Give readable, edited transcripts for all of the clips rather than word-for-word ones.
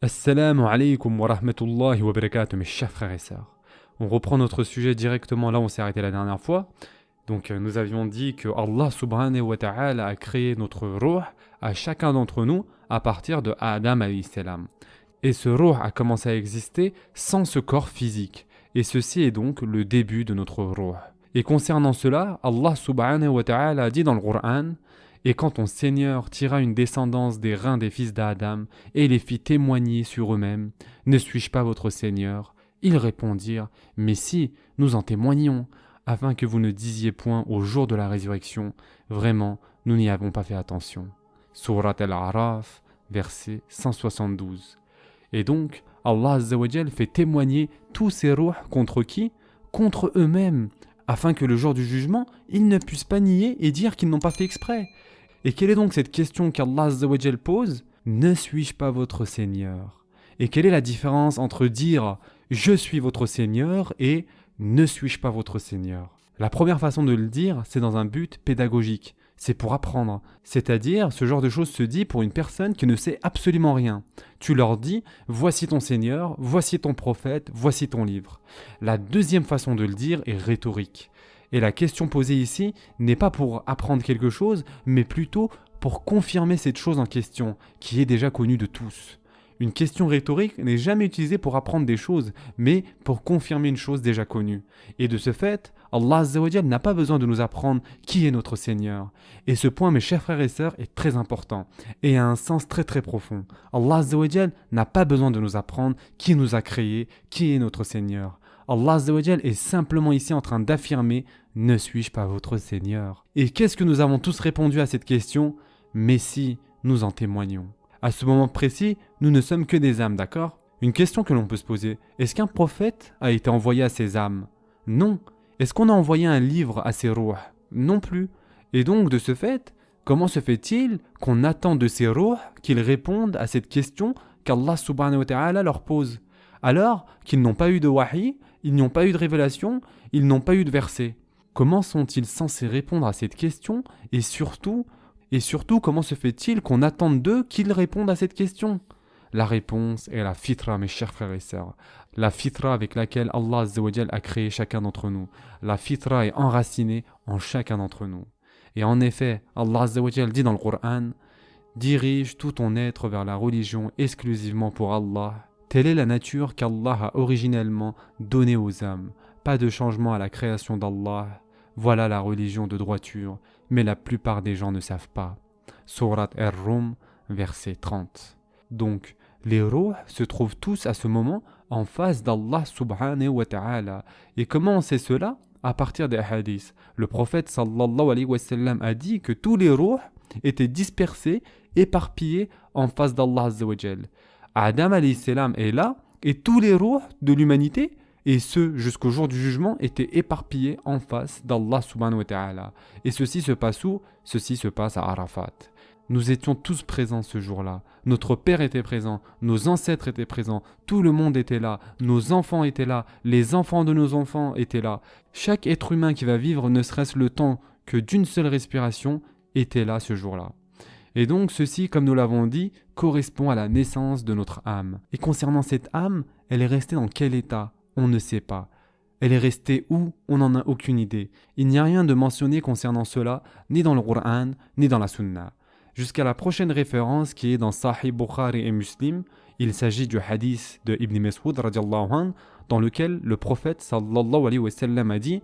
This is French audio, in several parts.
Assalamu alaikum wa rahmatullahi wa barakatuh, mes chers frères et sœurs. On reprend notre sujet directement là où on s'est arrêté la dernière fois. Donc nous avions dit que Allah subhanahu wa ta'ala a créé notre ruh à chacun d'entre nous à partir de Adam alayhi salam. Et ce ruh a commencé à exister sans ce corps physique. Et ceci est donc le début de notre ruh. Et concernant cela, Allah subhanahu wa ta'ala a dit dans le Coran: et quand ton Seigneur tira une descendance des reins des fils d'Adam et les fit témoigner sur eux-mêmes, ne suis-je pas votre Seigneur? Ils répondirent: mais si, nous en témoignons, afin que vous ne disiez point au jour de la résurrection: vraiment, nous n'y avons pas fait attention. Surat Al-A'raf, verset 172. Et donc, Allah Azza wa Jal fait témoigner tous ces ruhs contre qui? Contre eux-mêmes, afin que le jour du jugement, ils ne puissent pas nier et dire qu'ils n'ont pas fait exprès. Et quelle est donc cette question qu'Allah Azza wa Jal pose? Ne suis-je pas votre Seigneur? Et quelle est la différence entre dire je suis votre Seigneur et ne suis-je pas votre Seigneur? La première façon de le dire, c'est dans un but pédagogique. C'est pour apprendre. C'est-à-dire, ce genre de choses se dit pour une personne qui ne sait absolument rien. Tu leur dis, voici ton Seigneur, voici ton prophète, voici ton livre. La deuxième façon de le dire est rhétorique. Et la question posée ici n'est pas pour apprendre quelque chose, mais plutôt pour confirmer cette chose en question, qui est déjà connue de tous. Une question rhétorique n'est jamais utilisée pour apprendre des choses, mais pour confirmer une chose déjà connue. Et de ce fait, Allah Azza wa Jal n'a pas besoin de nous apprendre qui est notre Seigneur. Et ce point, mes chers frères et sœurs, est très important et a un sens très très profond. Allah Azza wa Jal n'a pas besoin de nous apprendre qui nous a créés, qui est notre Seigneur. Allah Azza wa Jal est simplement ici en train d'affirmer: ne suis-je pas votre Seigneur? Et qu'est-ce que nous avons tous répondu à cette question? Mais si, nous en témoignons. À ce moment précis, nous ne sommes que des âmes, d'accord? Une question que l'on peut se poser: est-ce qu'un prophète a été envoyé à ces âmes? Non. Est-ce qu'on a envoyé un livre à ces ruhs? Non plus. Et donc, de ce fait, comment se fait-il qu'on attend de ces ruhs qu'ils répondent à cette question qu'Allah subhanahu wa ta'ala leur pose, alors qu'ils n'ont pas eu de wahi, ils n'ont pas eu de révélation, ils n'ont pas eu de verset? Comment sont-ils censés répondre à cette question? Et surtout, comment se fait-il qu'on attende d'eux qu'ils répondent à cette question? La réponse est la fitra, mes chers frères et sœurs. La fitra avec laquelle Allah Azza wa Jal a créé chacun d'entre nous. La fitra est enracinée en chacun d'entre nous. Et en effet, Allah Azza wa Jal dit dans le Coran: dirige tout ton être vers la religion exclusivement pour Allah. Telle est la nature qu'Allah a originellement donnée aux âmes. Pas de changement à la création d'Allah. Voilà la religion de droiture, mais la plupart des gens ne savent pas. Surat Ar-Rum, verset 30. Donc, les ruhs se trouvent tous à ce moment en face d'Allah subhanahu wa ta'ala. Et comment on sait cela? À partir des hadiths. Le prophète sallallahu alayhi wa sallam a dit que tous les ruhs étaient dispersés, éparpillés en face d'Allah azza wa jal. Adam alayhi salam est là, et tous les ruhs de l'humanité, et ceux jusqu'au jour du jugement, étaient éparpillés en face d'Allah subhanahu wa ta'ala. Et ceci se passe où? Ceci se passe à Arafat. Nous étions tous présents ce jour-là. Notre père était présent, nos ancêtres étaient présents, tout le monde était là, nos enfants étaient là, les enfants de nos enfants étaient là. Chaque être humain qui va vivre ne serait-ce le temps que d'une seule respiration était là ce jour-là. Et donc ceci, comme nous l'avons dit, correspond à la naissance de notre âme. Et concernant cette âme, elle est restée dans quel état? On ne sait pas. Elle est restée où? On n'en a aucune idée. Il n'y a rien de mentionné concernant cela, ni dans le Coran, ni dans la Sunna. Jusqu'à la prochaine référence qui est dans Sahih Bukhari et Muslim, il s'agit du hadith de Ibn Mas'ud radiallahu anhu, dans lequel le prophète sallallahu alayhi wa sallam a dit: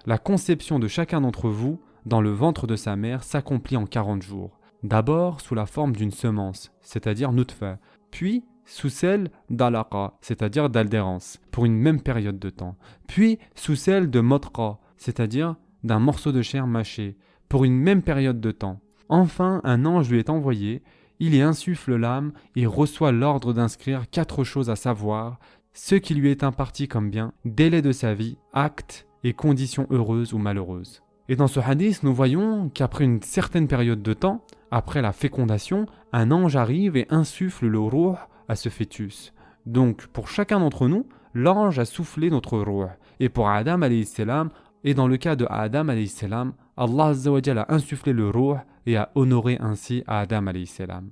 la conception de chacun d'entre vous dans le ventre de sa mère s'accomplit en 40 jours. D'abord sous la forme d'une semence, c'est-à-dire nutfa, puis sous celle d'alaqa, c'est-à-dire d'aldérance, pour une même période de temps, puis sous celle de motra, c'est-à-dire d'un morceau de chair mâché, pour une même période de temps. Enfin, un ange lui est envoyé, il y insuffle l'âme et reçoit l'ordre d'inscrire 4 choses à savoir: ce qui lui est imparti comme bien, délai de sa vie, acte et conditions heureuses ou malheureuses. Et dans ce hadith, nous voyons qu'après une certaine période de temps, après la fécondation, un ange arrive et insuffle le ruh à ce fœtus. Donc, pour chacun d'entre nous, l'ange a soufflé notre ruh. Et pour Adam alayhi salam, et dans le cas de Adam alayhi salam, Allah azza wa jalla a insufflé le ruh et a honoré ainsi Adam alayhi salam.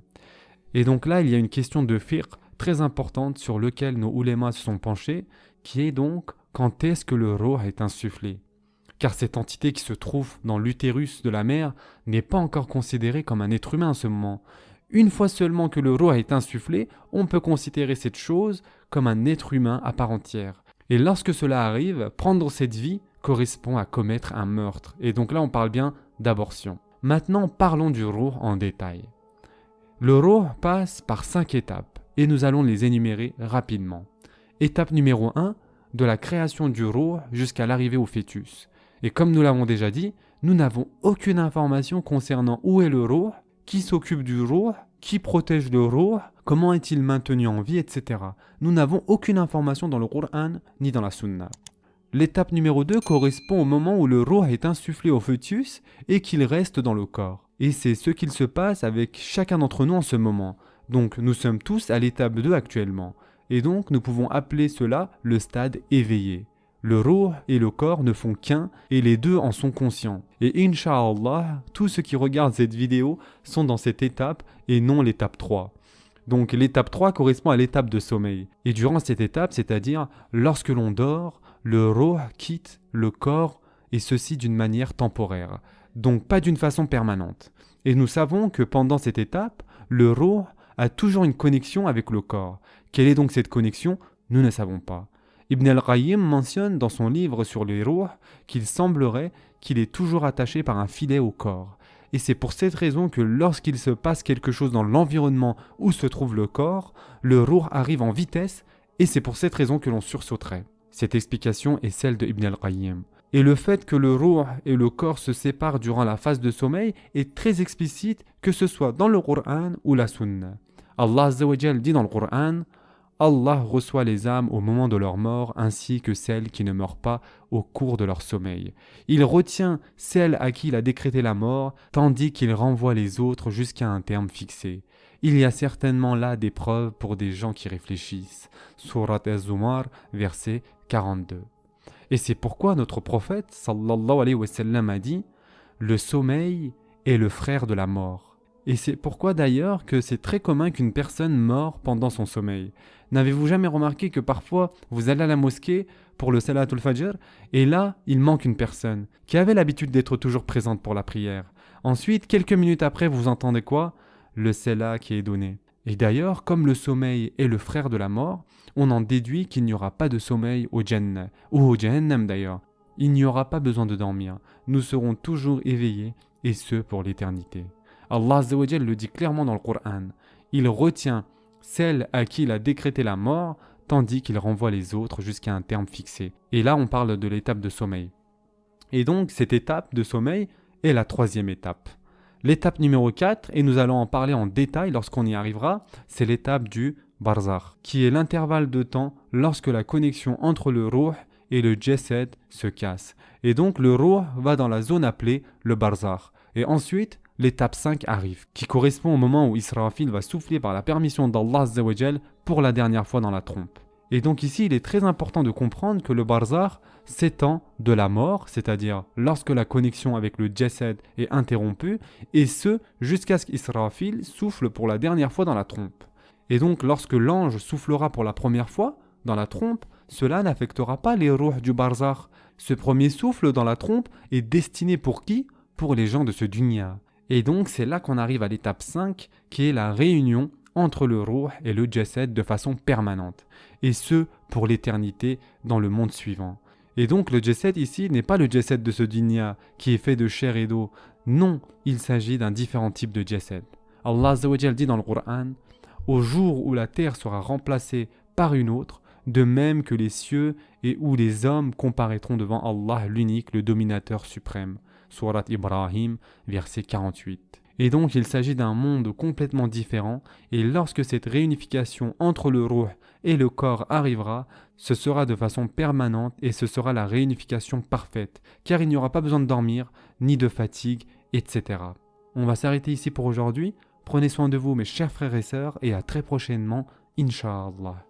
Et donc là, il y a une question de fiqh très importante sur laquelle nos oulémas se sont penchés, qui est donc quand est-ce que le ruh est insufflé. Car cette entité qui se trouve dans l'utérus de la mère n'est pas encore considérée comme un être humain à ce moment. Une fois seulement que le ruh est insufflé, on peut considérer cette chose comme un être humain à part entière. Et lorsque cela arrive, prendre cette vie correspond à commettre un meurtre. Et donc là, on parle bien d'abortion. Maintenant, parlons du ruh en détail. Le ruh passe par 5 étapes et nous allons les énumérer rapidement. Étape numéro 1, de la création du ruh jusqu'à l'arrivée au fœtus. Et comme nous l'avons déjà dit, nous n'avons aucune information concernant où est le ruh, qui s'occupe du ruh, qui protège le ruh, comment est-il maintenu en vie, etc. Nous n'avons aucune information dans le Coran ni dans la Sunna. L'étape numéro 2 correspond au moment où le ruh est insufflé au fœtus et qu'il reste dans le corps. Et c'est ce qu'il se passe avec chacun d'entre nous en ce moment. Donc nous sommes tous à l'étape 2 actuellement. Et donc nous pouvons appeler cela le stade éveillé. Le ruh et le corps ne font qu'un et les deux en sont conscients. Et Inch'Allah, tous ceux qui regardent cette vidéo sont dans cette étape et non l'étape 3. Donc l'étape 3 correspond à l'étape de sommeil. Et durant cette étape, c'est-à-dire lorsque l'on dort, le ruh quitte le corps et ceci d'une manière temporaire. Donc pas d'une façon permanente. Et nous savons que pendant cette étape, le ruh a toujours une connexion avec le corps. Quelle est donc cette connexion? Nous ne savons pas. Ibn al-Qayyim mentionne dans son livre sur les ruhs qu'il semblerait qu'il est toujours attaché par un filet au corps. Et c'est pour cette raison que lorsqu'il se passe quelque chose dans l'environnement où se trouve le corps, le ruh arrive en vitesse et c'est pour cette raison que l'on sursauterait. Cette explication est celle de Ibn al-Qayyim. Et le fait que le ruh et le corps se séparent durant la phase de sommeil est très explicite, que ce soit dans le Coran ou la Sunna. Allah Azza wa Jal dit dans le Coran: Allah reçoit les âmes au moment de leur mort ainsi que celles qui ne meurent pas au cours de leur sommeil. Il retient celles à qui il a décrété la mort, tandis qu'il renvoie les autres jusqu'à un terme fixé. Il y a certainement là des preuves pour des gens qui réfléchissent. Surat Az-Zumar, verset 42. Et c'est pourquoi notre prophète, sallallahu alayhi wa sallam, a dit: le sommeil est le frère de la mort. Et c'est pourquoi d'ailleurs que c'est très commun qu'une personne meure pendant son sommeil. N'avez-vous jamais remarqué que parfois vous allez à la mosquée pour le Salatul Fajr et là il manque une personne qui avait l'habitude d'être toujours présente pour la prière. Ensuite, quelques minutes après, vous entendez quoi? Le Salat qui est donné. Et d'ailleurs, comme le sommeil est le frère de la mort, on en déduit qu'il n'y aura pas de sommeil au Jannah, ou au Jahannam d'ailleurs. Il n'y aura pas besoin de dormir. Nous serons toujours éveillés, et ce pour l'éternité. Allah Azza wa Jal le dit clairement dans le Coran. Il retient celle à qui il a décrété la mort, tandis qu'il renvoie les autres jusqu'à un terme fixé. Et là, on parle de l'étape de sommeil. Et donc, cette étape de sommeil est la 3e étape. L'étape numéro 4, et nous allons en parler en détail lorsqu'on y arrivera, c'est l'étape du barzakh, qui est l'intervalle de temps lorsque la connexion entre le ruh et le jasad se casse. Et donc le ruh va dans la zone appelée le barzakh. Et ensuite, l'étape 5 arrive, qui correspond au moment où Israfil va souffler par la permission d'Allah Azza wa Jal pour la dernière fois dans la trompe. Et donc ici, il est très important de comprendre que le barzakh s'étend de la mort, c'est-à-dire lorsque la connexion avec le jasad est interrompue, et ce, jusqu'à ce qu'Israfil souffle pour la dernière fois dans la trompe. Et donc lorsque l'ange soufflera pour la première fois dans la trompe, cela n'affectera pas les ruhs du barzakh. Ce premier souffle dans la trompe est destiné pour qui? Pour les gens de ce dunya. Et donc c'est là qu'on arrive à l'étape 5, qui est la réunion entre le ruh et le jasad de façon permanente, et ce pour l'éternité dans le monde suivant. Et donc le jasad ici n'est pas le jasad de ce dunya qui est fait de chair et d'eau, non, il s'agit d'un différent type de jasad. Allah Azza wa Jal dit dans le Coran: au jour où la terre sera remplacée par une autre, de même que les cieux et où les hommes comparaîtront devant Allah l'unique, le dominateur suprême. Surat Ibrahim, verset 48. Et donc il s'agit d'un monde complètement différent, et lorsque cette réunification entre le ruh et le corps arrivera, ce sera de façon permanente et ce sera la réunification parfaite, car il n'y aura pas besoin de dormir, ni de fatigue, etc. On va s'arrêter ici pour aujourd'hui. Prenez soin de vous mes chers frères et sœurs, et à très prochainement, Inch'Allah.